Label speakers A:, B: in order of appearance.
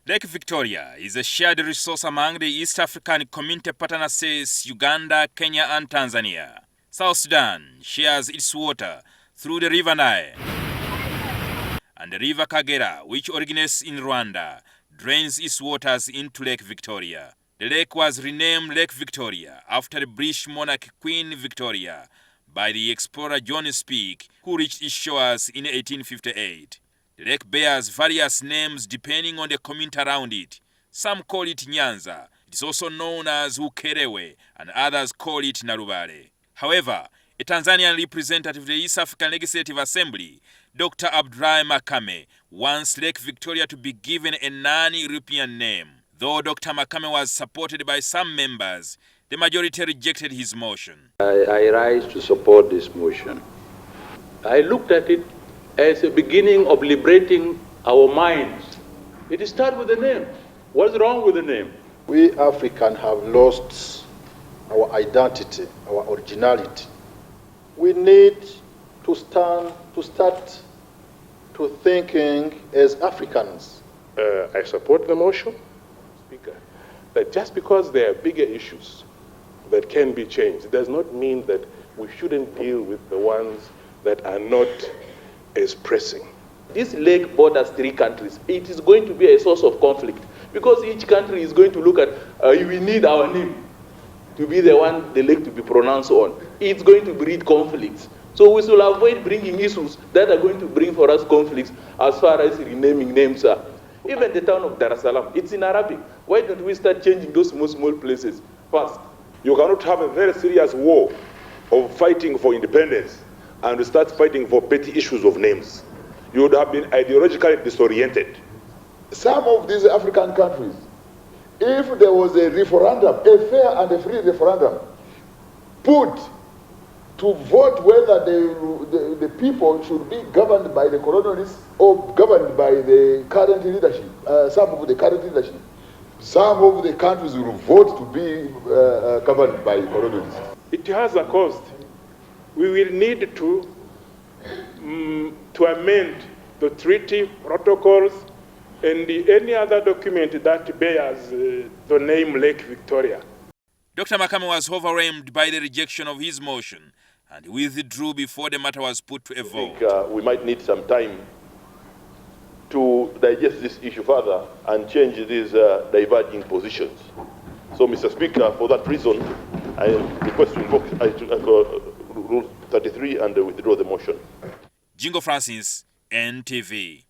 A: Lake Victoria is a shared resource among the East African community partner states Uganda, Kenya and Tanzania. South Sudan shares its water through the River Nile. And the River Kagera, which originates in Rwanda, drains its waters into Lake Victoria. The lake was renamed Lake Victoria after the British monarch Queen Victoria by the explorer John Speke, who reached its shores in 1858. The lake bears various names depending on the community around it. Some call it Nyanza. It is also known as Ukerewe, and others call it Narubale. However, a Tanzanian representative of the East African Legislative Assembly, Dr Abdullah Makame, wants Lake Victoria to be given a non-European name. Though Dr Makame was supported by some members, the majority rejected his motion.
B: I rise to support this motion. I looked at it as a beginning of liberating our minds. It starts with the name. What's wrong with the name?
C: We Africans have lost our identity, our originality. We need to start to thinking as Africans.
D: I support the motion, Speaker, that just because there are bigger issues that can be changed, it does not mean that we shouldn't deal with the ones that are not as pressing.
B: This lake borders 3 countries. It is going to be a source of conflict because each country is going to look at, we need our name to be the one the lake to be pronounced on. It's going to breed conflicts. So we should avoid bringing issues that are going to bring for us conflicts as far as renaming names are. Even the town of Dar es Salaam, it's in Arabic. Why don't we start changing those small places first?
D: You cannot have a very serious war of fighting for independence and start fighting for petty issues of names. You would have been ideologically disoriented.
C: Some of these African countries, if there was a referendum, a fair and a free referendum, put to vote whether the people should be governed by the colonialists or governed by the current leadership, some of the current leadership, some of the countries will vote to be governed by colonialists.
D: It has a cost. We will need to amend the treaty protocols and any other document that bears the name Lake Victoria.
A: Dr Makame was overwhelmed by the rejection of his motion and withdrew before the matter was put to a vote.
E: I think we might need some time to digest this issue further and change these diverging positions. So, Mr. Speaker, for that reason, I request to invoke Rule 33 and withdraw the motion.
A: Jingo Francis, NTV.